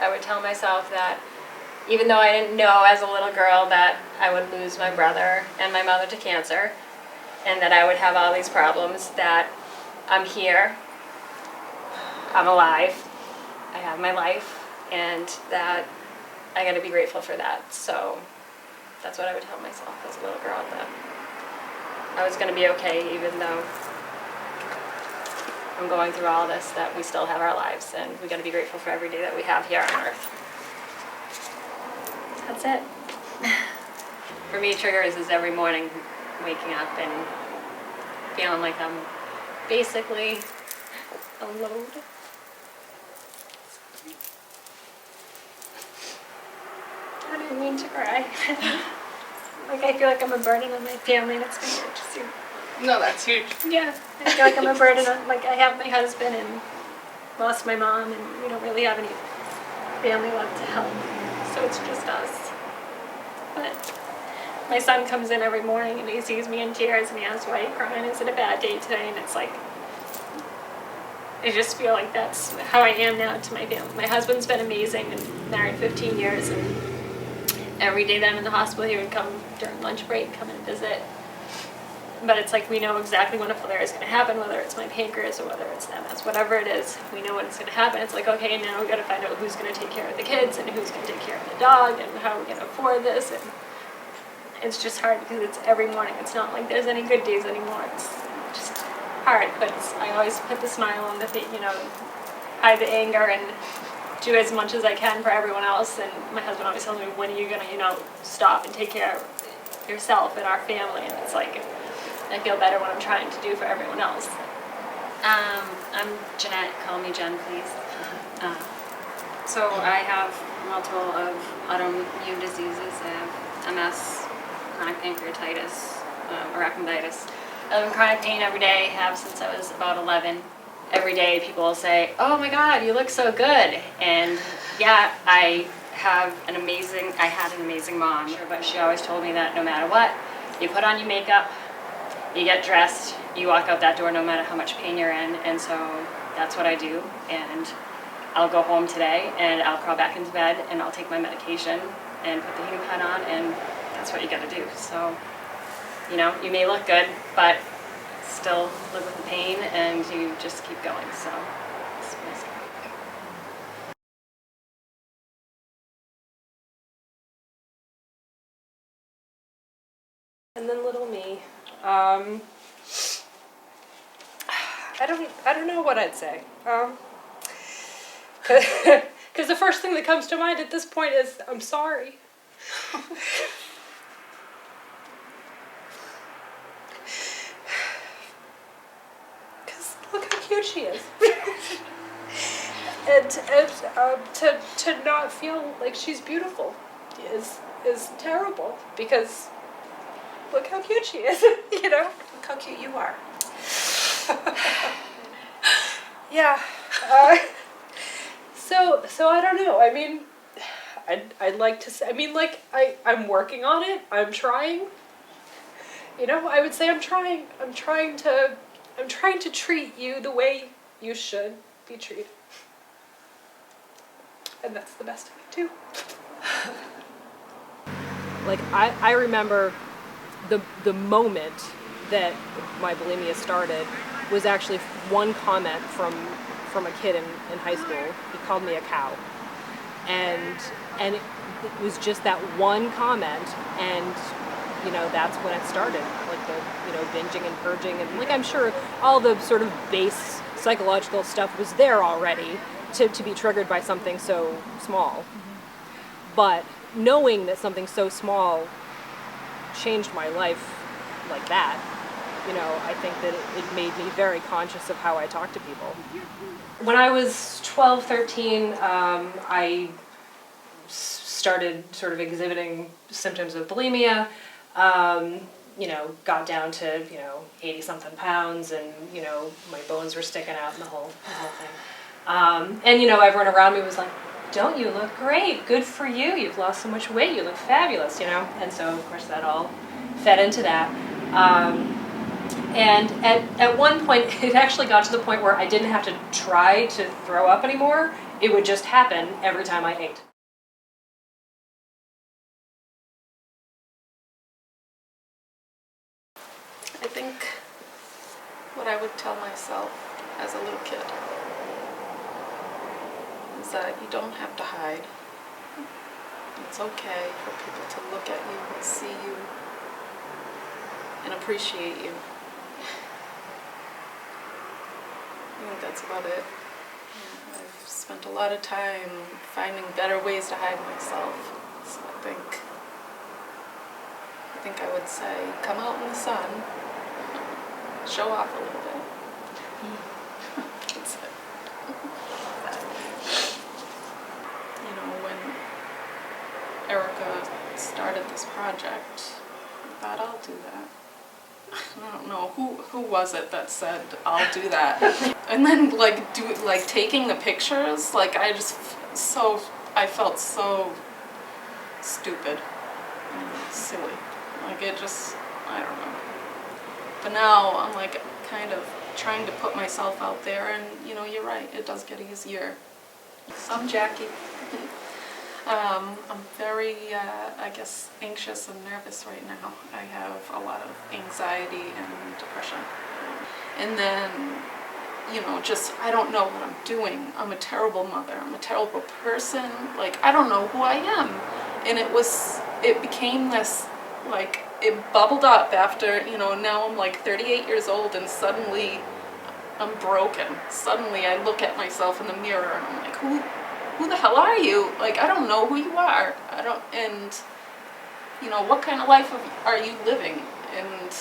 I would tell myself that even though I didn't know as a little girl that I would lose my brother and my mother to cancer, and that I would have all these problems, that I'm here, I'm alive, I have my life, and that I gotta be grateful for that. So that's what I would tell myself as a little girl, that I was gonna be okay even though I'm going through all this, that we still have our lives, and we gotta be grateful for every day that we have here on earth. That's it. For me, triggers is every morning waking up and feeling like I'm basically a load. I didn't mean to cry. Like, I feel like I'm a burden on my family, and it's been weird to see. No, that's huge. Yeah, I feel like I'm a burden on, like, I have my husband and lost my mom, and we don't really have any family left to help, so it's just us. But my son comes in every morning and he sees me in tears and he asks, why are you crying? Is it a bad day today? And it's like, I just feel like that's how I am now to my family. My husband's been amazing and married 15 years, and every day that I'm in the hospital he would come during lunch break, come and visit. But it's like we know exactly when a flare is going to happen, whether it's my pancreas or whether it's MS, whatever it is, we know when it's going to happen. It's like, okay, now we got to find out who's going to take care of the kids and who's going to take care of the dog and how we're going to afford this. And it's just hard because it's every morning. It's not like there's any good days anymore. It's just hard, but I always put the smile on the face, hide the anger and do as much as I can for everyone else. And my husband always tells me, when are you going to, stop and take care of yourself and our family? And it's like, I feel better when I'm trying to do for everyone else. I'm Jeanette. Call me Jen, please. So I have multiple of autoimmune diseases. I have MS, chronic pancreatitis, arachniditis. I live in chronic pain every day. Have since I was about 11. Every day people will say, "Oh my God, you look so good." And yeah, I had an amazing mom, but she always told me that no matter what, you put on your makeup, you get dressed, you walk out that door no matter how much pain you're in. And so that's what I do. And I'll go home today and I'll crawl back into bed and I'll take my medication and put the heating pad on, and that's what you gotta do. So, you may look good, but still live with the pain and you just keep going. So it's amazing. And then little me. I don't know what I'd say. Because the first thing that comes to mind at this point is, I'm sorry. Because look how cute she is. and to not feel like she's beautiful is terrible, because look how cute she is, Look how cute you are. Yeah. So I don't know. I mean, I'd like to say, I'm working on it. I'm trying. I would say I'm trying. I'm trying to treat you the way you should be treated. And that's the best I can do. I remember the moment that my bulimia started was actually one comment from a kid in high school. He called me a cow, and it was just that one comment, and that's when it started, like the binging and purging, and I'm sure all the sort of base psychological stuff was there already to be triggered by something so small. But knowing that something so small changed my life like that, I think that it made me very conscious of how I talk to people. When I was 12, 13, I started sort of exhibiting symptoms of bulimia, got down to, 80-something pounds, and, my bones were sticking out and the whole thing. And, everyone around me was like, "Don't you look great? Good for you. You've lost so much weight. You look fabulous," And so, of course, that all fed into that. And at one point, it actually got to the point where I didn't have to try to throw up anymore. It would just happen every time I ate. I think what I would tell myself as a little kid is that you don't have to hide. It's okay for people to look at you and see you and appreciate you. I think that's about it. Yeah, I've spent a lot of time finding better ways to hide myself. So I think I would say, come out in the sun, show off a little bit. That's it. You know, when Erica started this project, I thought, I'll do that. I don't know who was it that said I'll do that, and then taking the pictures, like I felt so stupid and silly, like it just, I don't know. But now I'm like kind of trying to put myself out there, and you know, you're right, it does get easier. I'm Jackie. I'm very, I guess, anxious and nervous right now. I have a lot of anxiety and depression. And then, you know, just, I don't know what I'm doing. I'm a terrible mother. I'm a terrible person. Like, I don't know who I am. And it became this, like, it bubbled up after, you know, now I'm like 38 years old and suddenly I'm broken. Suddenly I look at myself in the mirror and I'm like, who the hell are you? Like, I don't know who you are. And, you know, what kind of life are you living? And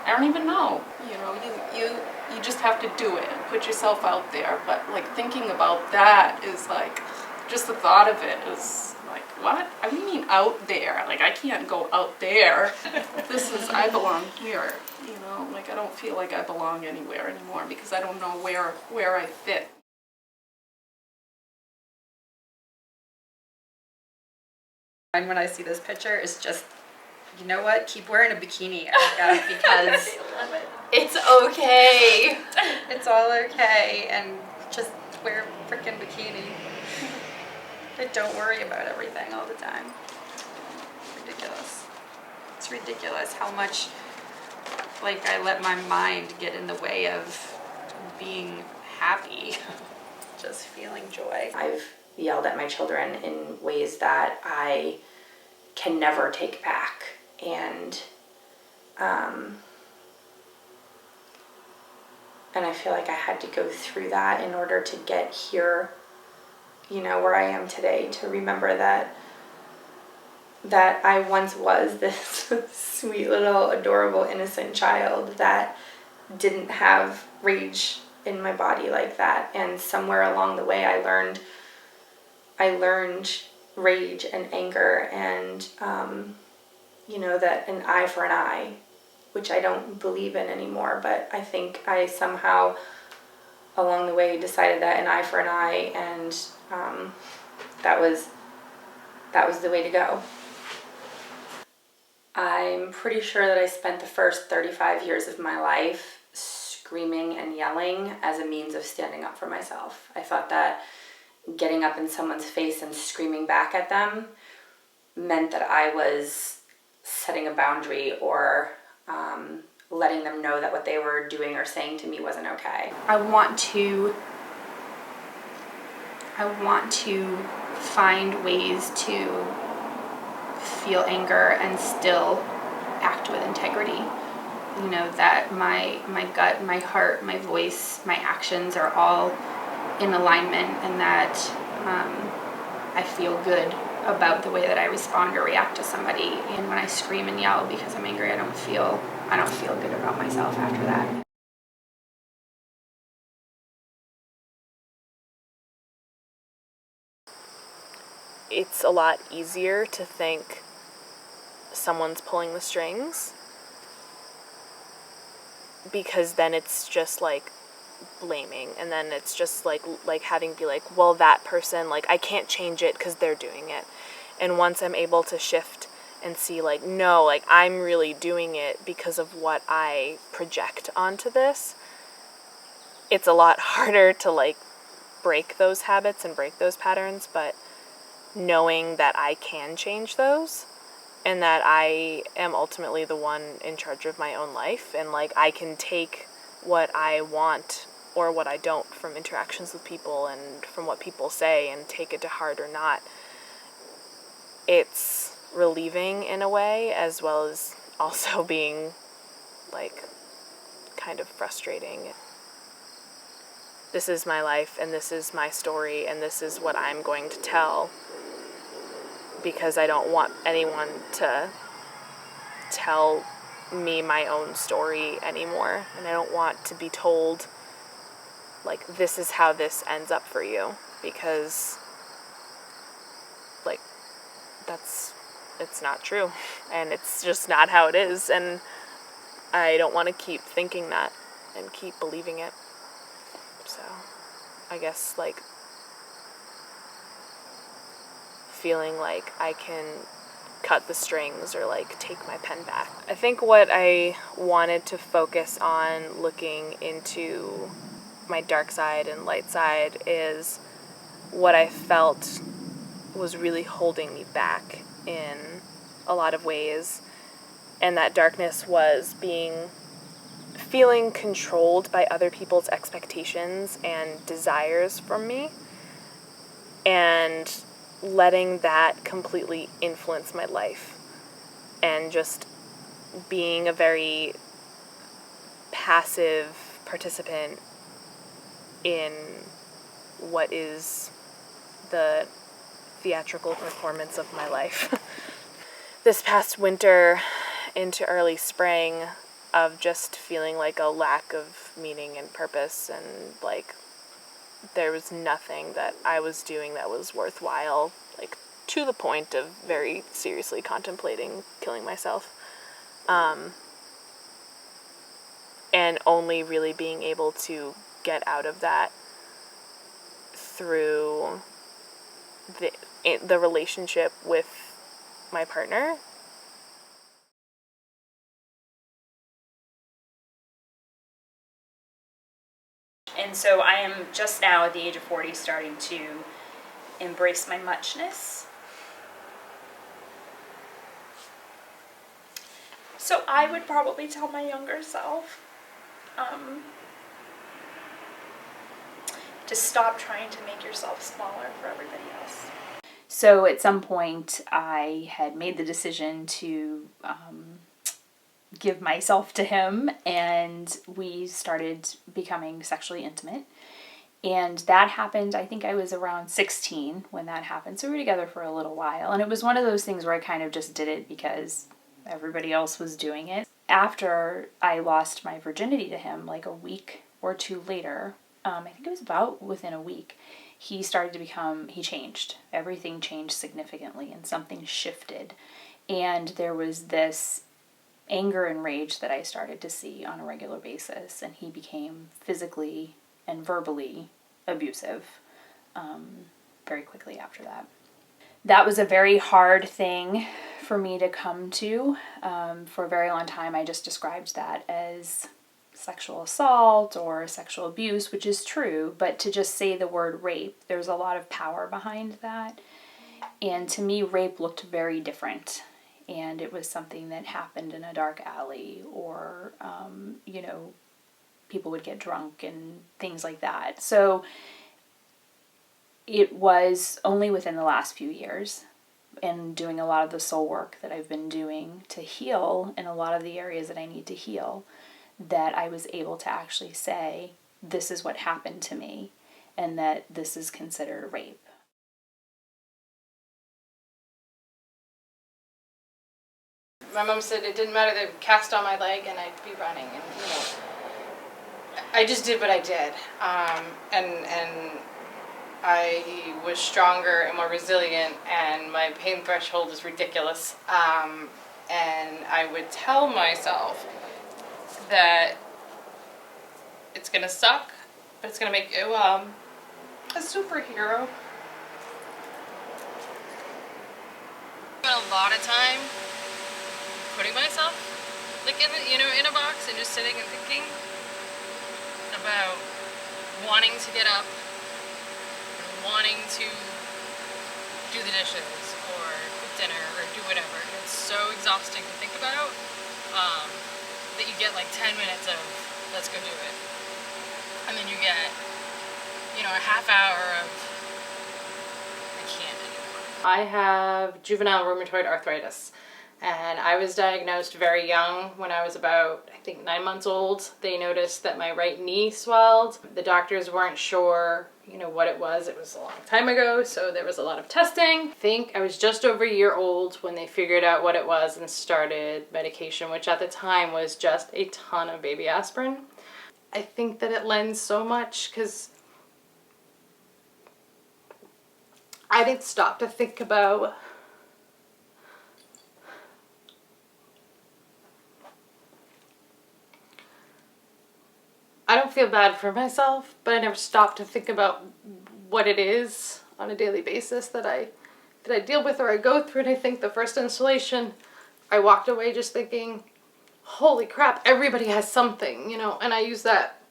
I don't even know. You know, you just have to do it and put yourself out there. But, like, thinking about that is, like, just the thought of it is, like, what? I mean out there. Like, I can't go out there. I belong here. You know, like, I don't feel like I belong anywhere anymore because I don't know where I fit. And when I see this picture, it's just, you know what? Keep wearing a bikini, Erica, because it's okay. It's all okay, and just wear a freaking bikini. But don't worry about everything all the time. Ridiculous. It's ridiculous how much, like, I let my mind get in the way of being happy, just feeling joy. I've yelled at my children in ways that I can never take back, and I feel like I had to go through that in order to get here, you know, where I am today, to remember that I once was this sweet little adorable innocent child that didn't have rage in my body like that, and somewhere along the way I learned rage and anger and, you know, that an eye for an eye, which I don't believe in anymore, but I think I somehow along the way decided that an eye for an eye, and that was the way to go. I'm pretty sure that I spent the first 35 years of my life screaming and yelling as a means of standing up for myself. I thought that getting up in someone's face and screaming back at them meant that I was setting a boundary or letting them know that what they were doing or saying to me wasn't okay. I want to find ways to feel anger and still act with integrity. You know, that my gut, my heart, my voice, my actions are all in alignment, and that I feel good about the way that I respond or react to somebody. And when I scream and yell because I'm angry, I don't feel good about myself after that. It's a lot easier to think someone's pulling the strings, because then it's just like blaming, and then it's just like having to be like, well, that person, like, I can't change it because they're doing it. And once I'm able to shift and see, like, no, like, I'm really doing it because of what I project onto this, it's a lot harder to, like, break those habits and break those patterns, but knowing that I can change those and that I am ultimately the one in charge of my own life, and like I can take what I want or what I don't from interactions with people and from what people say and take it to heart or not. It's relieving in a way, as well as also being like kind of frustrating. This is my life and this is my story and this is what I'm going to tell, because I don't want anyone to tell me my own story anymore, and I don't want to be told like this is how this ends up for you, because like it's not true and it's just not how it is, and I don't want to keep thinking that and keep believing it. So I guess like feeling like I can cut the strings or like take my pen back. I think what I wanted to focus on looking into my dark side and light side is what I felt was really holding me back in a lot of ways. And that darkness was feeling controlled by other people's expectations and desires from me, and letting that completely influence my life, and just being a very passive participant in what is the theatrical performance of my life. This past winter into early spring, of just feeling like a lack of meaning and purpose, and like there was nothing that I was doing that was worthwhile, like to the point of very seriously contemplating killing myself. And only really being able to get out of that through the relationship with my partner. And so I am just now at the age of 40 starting to embrace my muchness. So I would probably tell my younger self to stop trying to make yourself smaller for everybody else. So at some point I had made the decision to give myself to him, and we started becoming sexually intimate. And that happened, I think I was around 16 when that happened. So we were together for a little while. And it was one of those things where I kind of just did it because everybody else was doing it. After I lost my virginity to him, like a week or two later, I think it was about within a week, he changed. Everything changed significantly and something shifted. And there was this anger and rage that I started to see on a regular basis, and he became physically and verbally abusive very quickly after that. That was a very hard thing for me to come to. For a very long time I just described that as sexual assault or sexual abuse, which is true, but to just say the word rape, there's a lot of power behind that. And to me, rape looked very different. And it was something that happened in a dark alley, or, people would get drunk and things like that. So it was only within the last few years, and doing a lot of the soul work that I've been doing to heal in a lot of the areas that I need to heal, that I was able to actually say, this is what happened to me, and that this is considered rape. My mom said it didn't matter, they would cast on my leg and I'd be running, and I just did what I did, and I was stronger and more resilient, and my pain threshold is ridiculous, and I would tell myself that it's gonna suck, but it's gonna make you a superhero. I spent a lot of time putting myself like in a box and just sitting and thinking about wanting to get up wanting to do the dishes or cook dinner or do whatever. It's so exhausting to think about that you get like 10 minutes of let's go do it. And then you get, you know, a half hour of I can't anymore. I have juvenile rheumatoid arthritis, and I was diagnosed very young. When I was about, I think, 9 months old. They noticed that my right knee swelled. The doctors weren't sure, you know, what it was. It was a long time ago, so there was a lot of testing. I think I was just over a year old when they figured out what it was and started medication, which at the time was just a ton of baby aspirin. I think that it lends so much because I didn't stop to think about I don't feel bad for myself, but I never stopped to think about what it is on a daily basis that I deal with or I go through. And I think the first installation, I walked away just thinking, holy crap, everybody has something, you know, and I use that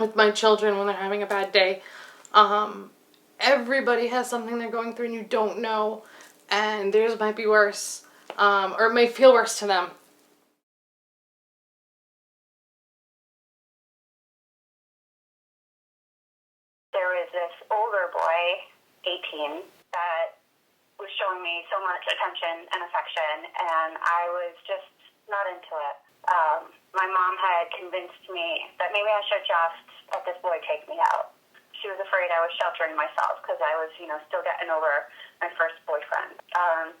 with my children when they're having a bad day. Everybody has something they're going through and you don't know, and theirs might be worse, or it may feel worse to them. There was this older boy, 18, that was showing me so much attention and affection, and I was just not into it. My mom had convinced me that maybe I should just let this boy take me out. She was afraid I was sheltering myself because I was, you know, still getting over my first boyfriend.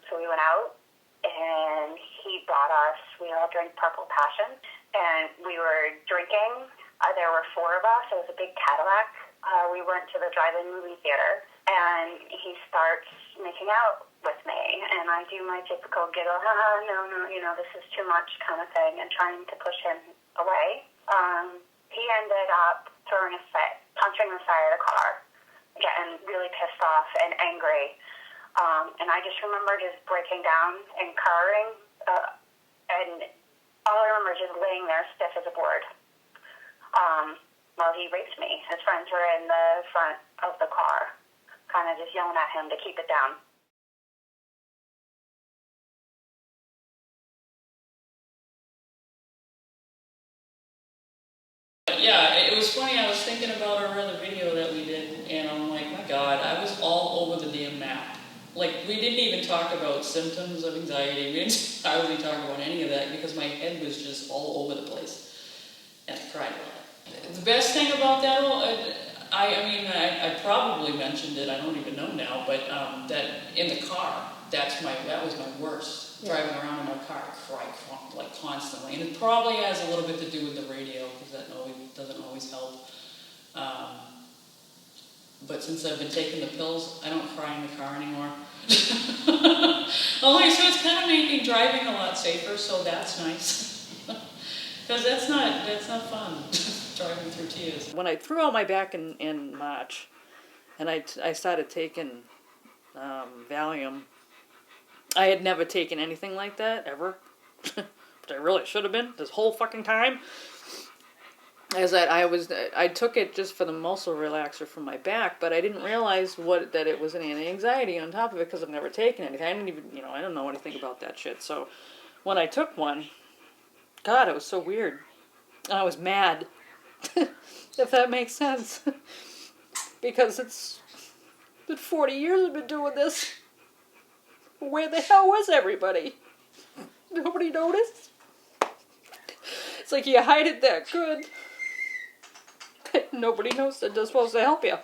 So we went out, and he brought us, we all drank Purple Passion, and we were drinking. There were 4 of us. It was a big Cadillac. We went to the drive-in movie theater, and he starts making out with me, and I do my typical giggle, no, you know, this is too much kind of thing, and trying to push him away. He ended up throwing a fit, punching the side of the car, getting really pissed off and angry, and I just remember just breaking down and crying, and all I remember is just laying there stiff as a board. While he raped me. His friends were in the front of the car, kind of just yelling at him to keep it down. Yeah, it was funny. I was thinking about our other video that we did, and I'm like, my God, I was all over the damn map. Like, we didn't even talk about symptoms of anxiety. We didn't hardly talk about any of that because my head was just all over the place, and I cried a lot. The best thing about that, I probably mentioned it, I don't even know now, but that in the car, that was my worst. Yeah. Driving around in my car, I cried like constantly. And it probably has a little bit to do with the radio, because that doesn't always help. But since I've been taking the pills, I don't cry in the car anymore. So it's kind of making driving a lot safer, so that's nice. Because that's not fun. Driving through tears. When I threw out my back in March, and I started taking Valium, I had never taken anything like that, ever. But I really should have been, this whole fucking time. I took it just for the muscle relaxer for my back, but I didn't realize that it was an anti-anxiety on top of it because I've never taken anything. I didn't even, I don't know anything about that shit. So when I took one, God, it was so weird. I was mad. If that makes sense. Because it's been 40 years I've been doing this. Where the hell was everybody? Nobody noticed? It's like you hide it that good. Nobody knows that they're supposed to help you.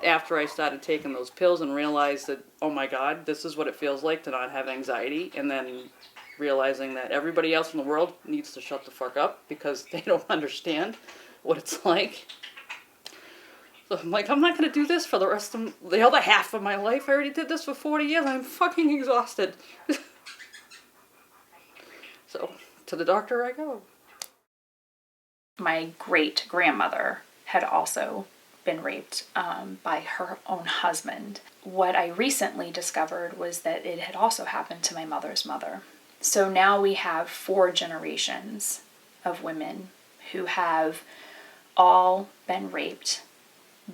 After I started taking those pills and realized that, oh my God, this is what it feels like to not have anxiety, and then realizing that everybody else in the world needs to shut the fuck up because they don't understand what it's like. So I'm like, I'm not going to do this for the rest of the other half of my life. I already did this for 40 years. I'm fucking exhausted. So, to the doctor I go. My great-grandmother had also been raped by her own husband. What I recently discovered was that it had also happened to my mother's mother. So now we have 4 generations of women who have all been raped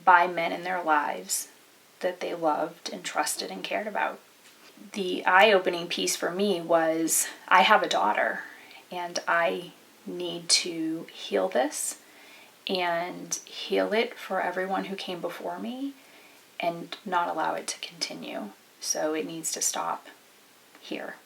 by men in their lives that they loved and trusted and cared about. The eye-opening piece for me was, I have a daughter and I need to heal this and heal it for everyone who came before me and not allow it to continue. So it needs to stop here.